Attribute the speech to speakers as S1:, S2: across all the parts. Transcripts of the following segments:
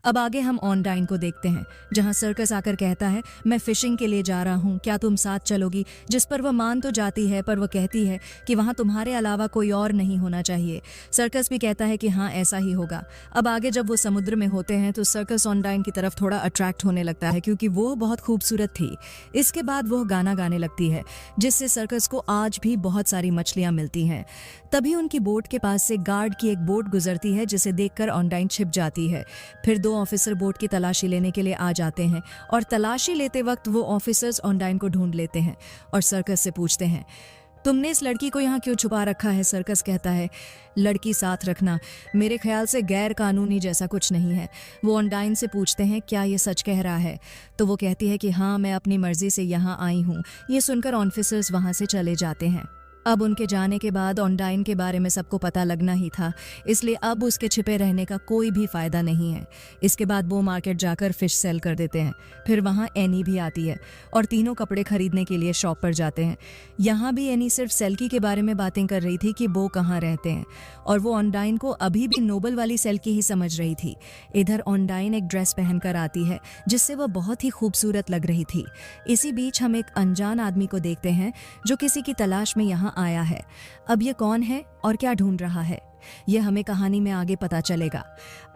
S1: अब आगे हम ऑनडाइन को देखते हैं, जहां सर्कस आकर कहता है मैं फिशिंग के लिए जा रहा हूं, क्या तुम साथ चलोगी। जिस पर वह मान तो जाती है, पर वह कहती है कि वहां तुम्हारे अलावा कोई और नहीं होना चाहिए। सर्कस भी कहता है कि हाँ ऐसा ही होगा। अब आगे जब वो समुद्र में होते हैं तो सर्कस ऑनडाइन की तरफ थोड़ा अट्रैक्ट होने लगता है, क्योंकि वो बहुत खूबसूरत थी। इसके बाद वो गाना गाने लगती है, जिससे सर्कस को आज भी बहुत सारी मछलियां मिलती हैं। तभी उनकी बोट के पास से गार्ड की एक बोट गुजरती है, जिसे देखकर ऑनडाइन छिप जाती है। फिर 2 ऑफिसर बोट की तलाशी लेने के लिए आ जाते हैं और तलाशी लेते वक्त वो ऑफिसर्स ऑनडाइन को ढूंढ लेते हैं और सर्कस से पूछते हैं तुमने इस लड़की को यहाँ क्यों छुपा रखा है। सर्कस कहता है लड़की साथ रखना मेरे ख्याल से गैर कानूनी जैसा कुछ नहीं है। वो ऑनडाइन से पूछते हैं क्या ये सच कह रहा है, तो वो कहती है कि हाँ मैं अपनी मर्जी से यहाँ आई हूँ। ये सुनकर ऑफिसर्स वहाँ से चले जाते हैं। अब उनके जाने के बाद ऑनडाइन के बारे में सबको पता लगना ही था, इसलिए अब उसके छिपे रहने का कोई भी फायदा नहीं है। इसके बाद वो मार्केट जाकर फिश सेल कर देते हैं। फिर वहाँ एनी भी आती है और तीनों कपड़े खरीदने के लिए शॉप पर जाते हैं। यहाँ भी एनी सिर्फ सेल्की के बारे में बातें कर रही थी कि वो कहाँ रहते हैं, और वो ऑनडाइन को अभी भी नोबल वाली सेल्की ही समझ रही थी। इधर ऑनडाइन एक ड्रेस पहनकर आती है, जिससे वह बहुत ही खूबसूरत लग रही थी। इसी बीच हम एक अनजान आदमी को देखते हैं जो किसी की तलाश में यहाँ आया है। अब ये कौन है और क्या ढूंढ रहा है, यह हमें कहानी में आगे पता चलेगा।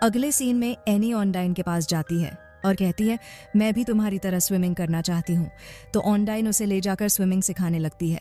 S1: अगले सीन में एनी ऑनडाइन के पास जाती है और कहती है मैं भी तुम्हारी तरह स्विमिंग करना चाहती हूँ। तो ऑनडाइन उसे ले जाकर स्विमिंग सिखाने लगती है।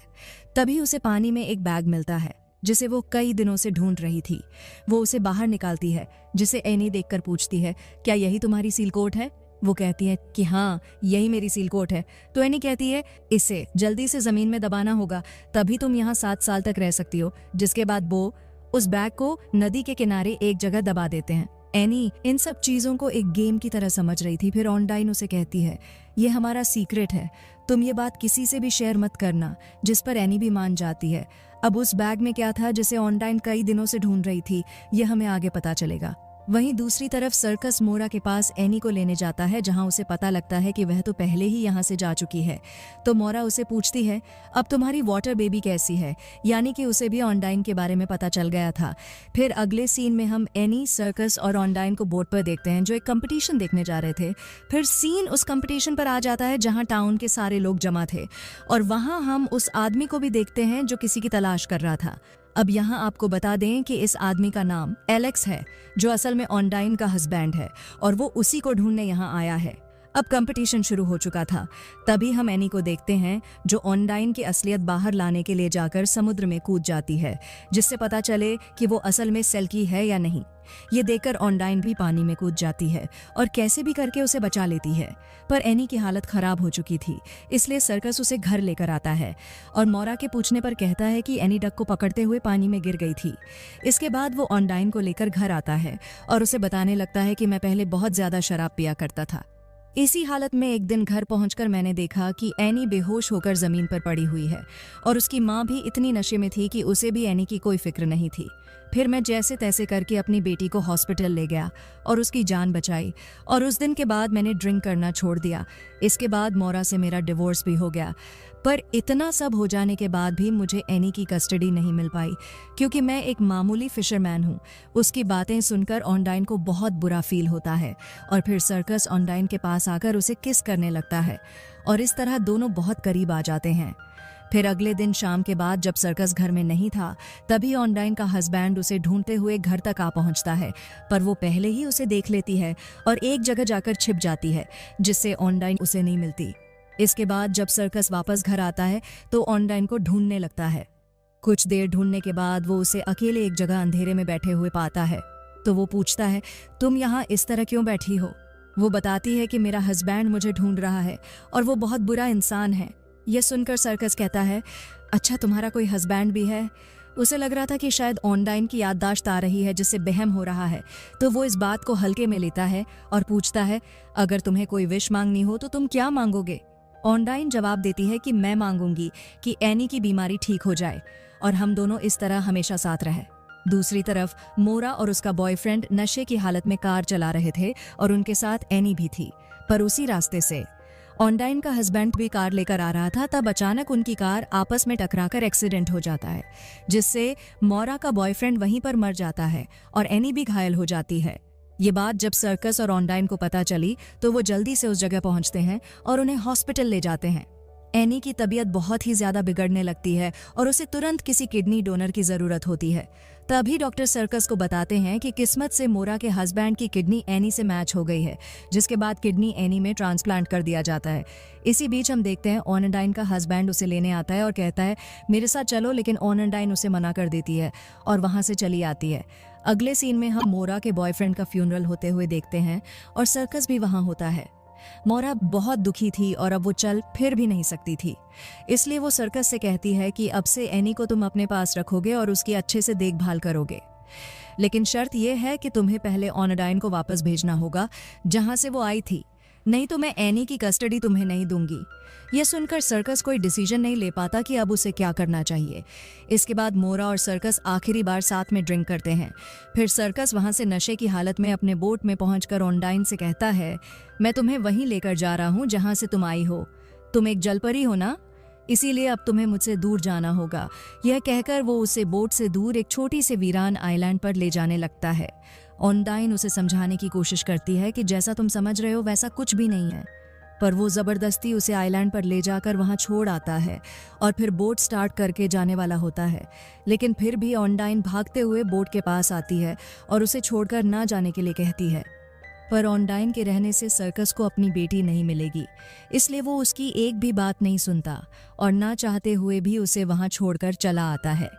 S1: तभी उसे पानी में एक बैग मिलता है, जिसे वो कई दिनों से ढूंढ रही थी। वो उसे बाहर निकालती है, जिसे एनी देखकर पूछती है क्या यही तुम्हारी सील कोट है। वो कहती है कि हाँ यही मेरी सील कोट है। तो एनी कहती है इसे जल्दी से जमीन में दबाना होगा, तभी तुम यहाँ 7 साल तक रह सकती हो। जिसके बाद वो उस बैग को नदी के किनारे एक जगह दबा देते हैं। एनी इन सब चीजों को एक गेम की तरह समझ रही थी। फिर ऑनडाइन उसे कहती है ये हमारा सीक्रेट है, तुम ये बात किसी से भी शेयर मत करना। जिस पर एनी भी मान जाती है। अब उस बैग में क्या था जिसे ऑनडाइन कई दिनों से ढूंढ रही थी, यह हमें आगे पता चलेगा। वहीं दूसरी तरफ सर्कस मोरा के पास एनी को लेने जाता है, जहां उसे पता लगता है कि वह तो पहले ही यहां से जा चुकी है। तो मोरा उसे पूछती है अब तुम्हारी वाटर बेबी कैसी है, यानी कि उसे भी ऑनडाइन के बारे में पता चल गया था। फिर अगले सीन में हम एनी, सर्कस और ऑनडाइन को बोट पर देखते हैं, जो एक कंपटीशन देखने जा रहे थे। फिर सीन उस कंपटीशन पर आ जाता है जहां टाउन के सारे लोग जमा थे, और वहां हम उस आदमी को भी देखते हैं जो किसी की तलाश कर रहा था। अब यहाँ आपको बता दें कि इस आदमी का नाम एलेक्स है, जो असल में ऑनडाइन का हस्बैंड है, और वो उसी को ढूंढने यहाँ आया है। अब कंपटीशन शुरू हो चुका था। तभी हम एनी को देखते हैं, जो ऑनडाइन की असलियत बाहर लाने के लिए जाकर समुद्र में कूद जाती है, जिससे पता चले कि वो असल में सेल्की है या नहीं। ये देखकर ऑनडाइन भी पानी में कूद जाती है और कैसे भी करके उसे बचा लेती है। पर एनी की हालत खराब हो चुकी थी, इसलिए सर्कस उसे घर लेकर आता है और मोरा के पूछने पर कहता है कि एनी डक को पकड़ते हुए पानी में गिर गई थी। इसके बाद वो ऑनडाइन को लेकर घर आता है और उसे बताने लगता है कि मैं पहले बहुत ज्यादा शराब पिया करता था। इसी हालत में एक दिन घर पहुंचकर मैंने देखा कि एनी बेहोश होकर जमीन पर पड़ी हुई है, और उसकी माँ भी इतनी नशे में थी कि उसे भी एनी की कोई फिक्र नहीं थी। फिर मैं जैसे तैसे करके अपनी बेटी को हॉस्पिटल ले गया और उसकी जान बचाई, और उस दिन के बाद मैंने ड्रिंक करना छोड़ दिया। इसके बाद मोरा से मेरा डिवोर्स भी हो गया। पर इतना सब हो जाने के बाद भी मुझे एनी की कस्टडी नहीं मिल पाई, क्योंकि मैं एक मामूली फिशरमैन हूँ। उसकी बातें सुनकर ऑनडाइन को बहुत बुरा फील होता है, और फिर सर्कस ऑनडाइन के पास आकर उसे किस करने लगता है, और इस तरह दोनों बहुत करीब आ जाते हैं। फिर अगले दिन शाम के बाद जब सर्कस घर में नहीं था, तभी ऑनडाइन का हस्बैंड उसे ढूंढते हुए घर तक आ पहुंचता है, पर वो पहले ही उसे देख लेती है और एक जगह जाकर छिप जाती है, जिससे ऑनडाइन उसे नहीं मिलती। इसके बाद जब सर्कस वापस घर आता है तो ऑनडाइन को ढूंढने लगता है। कुछ देर ढूंढने के बाद वो उसे अकेले एक जगह अंधेरे में बैठे हुए पाता है। तो वो पूछता है तुम यहाँ इस तरह क्यों बैठी हो। वो बताती है कि मेरा हस्बैंड मुझे ढूंढ रहा है और वो बहुत बुरा इंसान है। यह सुनकर सर्कस कहता है अच्छा तुम्हारा कोई हस्बैंड भी है। उसे लग रहा था कि शायद ऑनडाइन की याददाश्त आ रही है, जिससे बहम हो रहा है। तो वो इस बात को हल्के में लेता है और पूछता है अगर तुम्हें कोई विश मांगनी हो तो तुम क्या मांगोगे। ऑनडाइन जवाब देती है कि मैं मांगूंगी कि एनी की बीमारी ठीक हो जाए और हम दोनों इस तरह हमेशा साथ रहें। दूसरी तरफ मोरा और उसका बॉयफ्रेंड नशे की हालत में कार चला रहे थे और उनके साथ एनी भी थी, पर उसी रास्ते से ऑनडाइन का हस्बैंड भी कार लेकर आ रहा था। तब अचानक उनकी कार आपस में टकराकर एक्सीडेंट हो जाता है, जिससे मोरा का बॉयफ्रेंड वहीं पर मर जाता है और एनी भी घायल हो जाती है। ये बात जब सर्कस और ऑनडाइन को पता चली तो वो जल्दी से उस जगह पहुंचते हैं और उन्हें हॉस्पिटल ले जाते हैं। एनी की तबीयत बहुत ही ज्यादा बिगड़ने लगती है और उसे तुरंत किसी किडनी डोनर की जरूरत होती है। तभी डॉक्टर सर्कस को बताते हैं कि किस्मत से मोरा के हस्बैंड की किडनी एनी से मैच हो गई है, जिसके बाद किडनी एनी में ट्रांसप्लांट कर दिया जाता है। इसी बीच हम देखते हैं ऑनडाइन का हस्बैंड उसे लेने आता है और कहता है मेरे साथ चलो, लेकिन ऑनडाइन उसे मना कर देती है और वहां से चली आती है। अगले सीन में हम मोरा के बॉयफ्रेंड का फ्यूनरल होते हुए देखते हैं और सर्कस भी वहां होता है। मोरा बहुत दुखी थी और अब वो चल फिर भी नहीं सकती थी, इसलिए वो सर्कस से कहती है कि अब से एनी को तुम अपने पास रखोगे और उसकी अच्छे से देखभाल करोगे, लेकिन शर्त यह है कि तुम्हें पहले ऑनडाइन को वापस भेजना होगा जहां से वो आई थी, नहीं तो मैं एनी की कस्टडी तुम्हें नहीं दूंगी। यह सुनकर सर्कस कोई डिसीजन नहीं ले पाता कि अब उसे क्या करना चाहिए। इसके बाद मोरा और सर्कस आखिरी बार साथ में ड्रिंक करते हैं। फिर सर्कस वहां से नशे की हालत में अपने बोट में पहुंचकर ऑनडाइन से कहता है मैं तुम्हें वहीं लेकर जा रहा हूं जहां से तुम आई हो। तुम एक जलपरी हो ना, इसीलिए अब तुम्हें मुझसे दूर जाना होगा। यह कहकर वो उसे बोट से दूर एक छोटी से वीरान आइलैंड पर ले जाने लगता है। ऑनडाइन उसे समझाने की कोशिश करती है कि जैसा तुम समझ रहे हो वैसा कुछ भी नहीं है, पर वो जबरदस्ती उसे आइलैंड पर ले जाकर वहां छोड़ आता है और फिर बोट स्टार्ट करके जाने वाला होता है। लेकिन फिर भी ऑनडाइन भागते हुए बोट के पास आती है और उसे छोड़कर ना जाने के लिए कहती है, पर ऑनडाइन के रहने से सर्कस को अपनी बेटी नहीं मिलेगी, इसलिए वो उसकी एक भी बात नहीं सुनता और ना चाहते हुए भी उसे वहां छोड़कर चला आता है।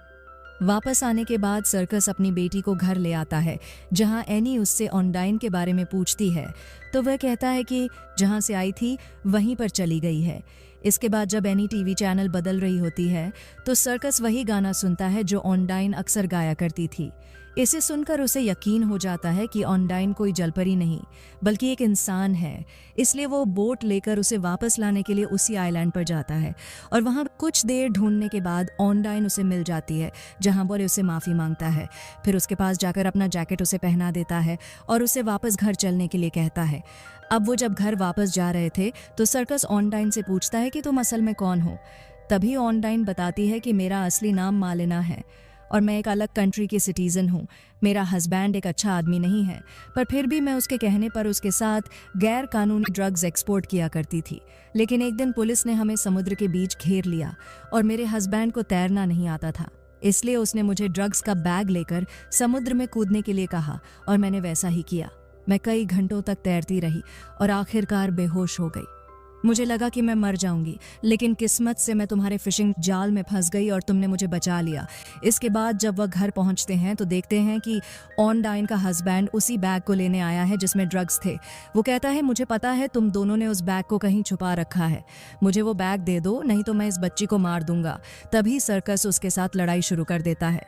S1: वापस आने के बाद सर्कस अपनी बेटी को घर ले आता है, जहां एनी उससे ऑनडाइन के बारे में पूछती है तो वह कहता है कि जहां से आई थी वहीं पर चली गई है। इसके बाद जब एनी टीवी चैनल बदल रही होती है तो सर्कस वही गाना सुनता है जो ऑनडाइन अक्सर गाया करती थी। इसे सुनकर उसे यकीन हो जाता है कि ऑनडाइन कोई जलपरी नहीं बल्कि एक इंसान है, इसलिए वो बोट लेकर उसे वापस लाने के लिए उसी आइलैंड पर जाता है और वहां कुछ देर ढूंढने के बाद ऑनडाइन उसे मिल जाती है, जहां वो उसे माफ़ी मांगता है। फिर उसके पास जाकर अपना जैकेट उसे पहना देता है और उसे वापस घर चलने के लिए कहता है। अब वो जब घर वापस जा रहे थे तो सर्कस ऑनडाइन से पूछता है कि तुम असल में कौन हो। तभी ऑनडाइन बताती है कि मेरा असली नाम मालिना है और मैं एक अलग कंट्री की सिटीज़न हूँ। मेरा हस्बैंड एक अच्छा आदमी नहीं है, पर फिर भी मैं उसके कहने पर उसके साथ गैर कानूनी ड्रग्स एक्सपोर्ट किया करती थी। लेकिन एक दिन पुलिस ने हमें समुद्र के बीच घेर लिया और मेरे हस्बैंड को तैरना नहीं आता था, इसलिए उसने मुझे ड्रग्स का बैग लेकर समुद्र में कूदने के लिए कहा और मैंने वैसा ही किया। मैं कई घंटों तक तैरती रही और आखिरकार बेहोश हो गई। मुझे लगा कि मैं मर जाऊंगी, लेकिन किस्मत से मैं तुम्हारे फिशिंग जाल में फंस गई और तुमने मुझे बचा लिया। इसके बाद जब वह घर पहुंचते हैं तो देखते हैं कि ऑनडाइन का हस्बैंड उसी बैग को लेने आया है जिसमें ड्रग्स थे। वो कहता है मुझे पता है तुम दोनों ने उस बैग को कहीं छुपा रखा है, मुझे वो बैग दे दो नहीं तो मैं इस बच्ची को मार दूंगा। तभी सर्कस उसके साथ लड़ाई शुरू कर देता है,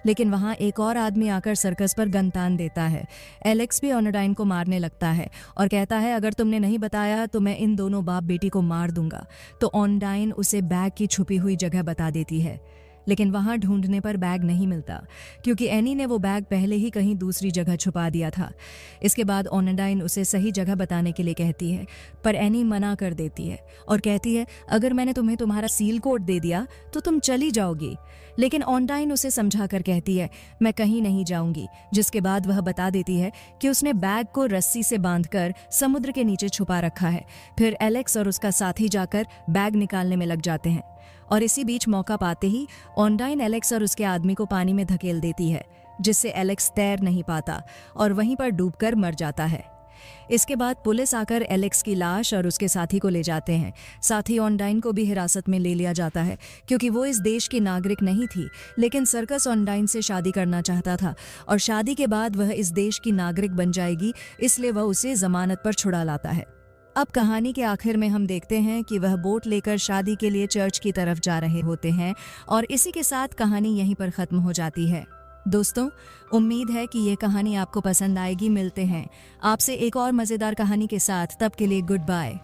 S1: लेकिन वहां एक और आदमी आकर सर्कस पर गन तान देता है। एलेक्स भी ऑनडाइन को मारने लगता है और कहता है अगर तुमने नहीं बताया तो मैं इन दोनों बाप बेटी को मार दूंगा। तो ऑनडाइन उसे बैग की छुपी हुई जगह बता देती है, लेकिन वहां ढूंढने पर बैग नहीं मिलता क्योंकि एनी ने वो बैग पहले ही कहीं दूसरी जगह छुपा दिया था। इसके बाद ऑनडाइन उसे सही जगह बताने के लिए कहती है, पर एनी मना कर देती है और कहती है अगर मैंने तुम्हें तुम्हारा सील कोड दे दिया तो तुम चली जाओगी। लेकिन ऑनडाइन उसे समझाकर कहती है मैं कहीं नहीं जाऊंगी, जिसके बाद वह बता देती है कि उसने बैग को रस्सी से बांधकर समुद्र के नीचे छुपा रखा है। फिर एलेक्स और उसका साथी जाकर बैग निकालने में लग जाते हैं और इसी बीच मौका पाते ही ऑनडाइन एलेक्स और उसके आदमी को पानी में धकेल देती है, जिससे एलेक्स तैर नहीं पाता और वहीं पर डूबकर मर जाता है। इसके बाद पुलिस आकर एलेक्स की लाश और उसके साथी को ले जाते हैं। साथ ही ऑनडाइन को भी हिरासत में ले लिया जाता है क्योंकि वो इस देश की नागरिक नहीं थी, लेकिन सर्कस ऑनडाइन से शादी करना चाहता था और शादी के बाद वह इस देश की नागरिक बन जाएगी, इसलिए वह उसे जमानत पर छुड़ा लाता है। अब कहानी के आखिर में हम देखते हैं कि वह बोट लेकर शादी के लिए चर्च की तरफ जा रहे होते हैं और इसी के साथ कहानी यहीं पर खत्म हो जाती है। दोस्तों, उम्मीद है कि ये कहानी आपको पसंद आएगी। मिलते हैं आपसे एक और मज़ेदार कहानी के साथ, तब के लिए गुड बाय।